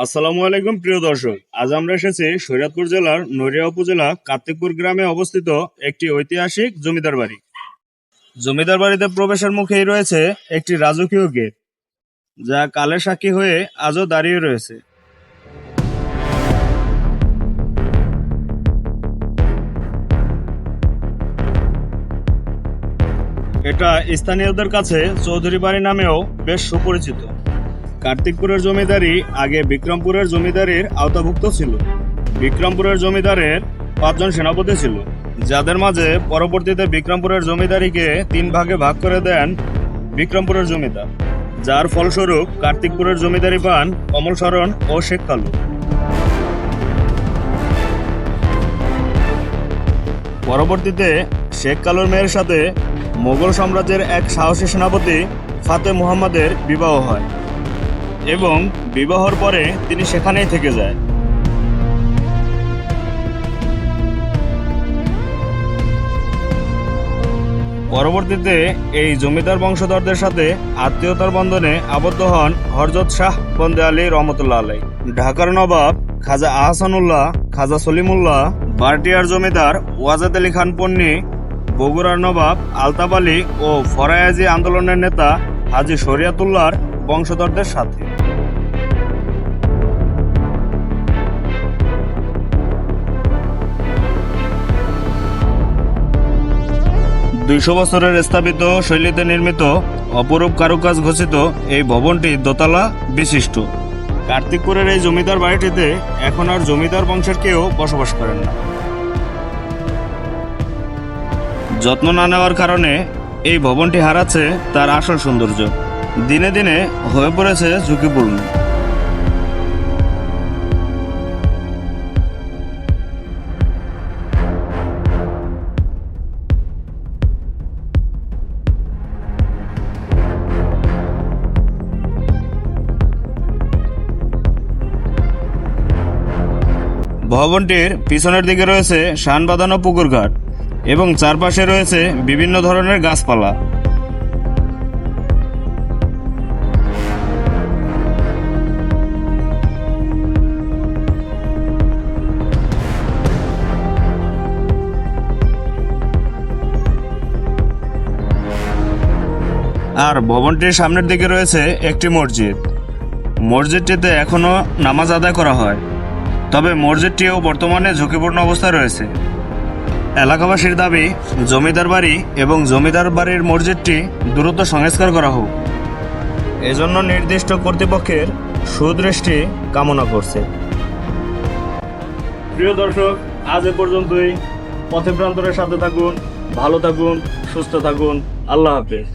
আসসালামু আলাইকুম প্রিয় দর্শক, আজ আমরা এসেছি শরীয়তপুর জেলার নড়িয়া উপজেলা কার্তিকপুর গ্রামে অবস্থিত একটি ঐতিহাসিক জমিদার বাড়ি। জমিদার বাড়িতে প্রবেশের মুখেই রয়েছে একটি রাজকীয় গেট, যা কালের সাক্ষী হয়ে আজও দাঁড়িয়ে রয়েছে। এটা স্থানীয়দের কাছে চৌধুরী বাড়ি নামেও বেশ সুপরিচিত। কার্তিকপুরের জমিদারি আগে বিক্রমপুরের জমিদারির আওতাভুক্ত ছিল। বিক্রমপুরের জমিদারের 5 জন সেনাপতি ছিল, যাদের মাঝে পরবর্তীতে বিক্রমপুরের জমিদারিকে 3 ভাগে ভাগ করে দেন বিক্রমপুরের জমিদার, যার ফলস্বরূপ কার্তিকপুরের জমিদারি পান কমল শরণ ও শেখ কালু। পরবর্তীতে শেখ কালুর মেয়ের সাথে মোগল সাম্রাজ্যের এক সাহসী সেনাপতি ফাতে মুহাম্মদের বিবাহ হয় এবং বিবাহর পরে তিনি সেখানেই থেকে যায়। পরবর্তীতে এই জমিদার বংশধরদের সাথে আত্মীয়তার বন্ধনে আবদ্ধ হন হযরত শাহ বন্দে আলী রহমতুল্লাহ আলাই, ঢাকার নবাব খাজা আহসানুল্লাহ, খাজা সলিমুল্লাহ, বারটিয়ার জমিদার ওয়াজেদ আলী খান পন্নী, বগুড়ার নবাব আলতাফ আলী ও ফরায়াজি আন্দোলনের নেতা হাজী শরিয়তুল্লাহর বংশধরদের সাথে। 200 বছরের স্থাপিত শৈলীতে নির্মিত অপরূপ কারুকাজ খচিত এই ভবনটি দোতলা বিশিষ্ট। কার্তিকপুরের এই জমিদার বাড়িটিতে এখন আর জমিদার বংশের কেউ বসবাস করেন না। যত্ন না নেওয়ার কারণে এই ভবনটি হারাচ্ছে তার আসল সৌন্দর্য, দিনে দিনে হয়ে পড়েছে ঝুঁকিপূর্ণ। ভবনটির পিছনের দিকে রয়েছে শান বাঁধানো পুকুর ঘাট এবং চারপাশে রয়েছে বিভিন্ন ধরনের গাছপালা। আর ভবনটির সামনের দিকে রয়েছে একটি মসজিদ। মসজিদটিতে এখনো নামাজ আদায় করা হয়, তবে মসজিদটিও বর্তমানে ঝুঁকিপূর্ণ অবস্থায় রয়েছে। এলাকাবাসীর দাবি, জমিদার বাড়ি এবং জমিদার বাড়ির মসজিদটি দ্রুত সংস্কার করা হোক। এজন্য নির্দিষ্ট কর্তৃপক্ষের সুদৃষ্টি কামনা করছে। প্রিয় দর্শক, আজ এ পর্যন্তই। পথে প্রান্তরের সাথে থাকুন, ভালো থাকুন, সুস্থ থাকুন। আল্লাহ হাফেজ।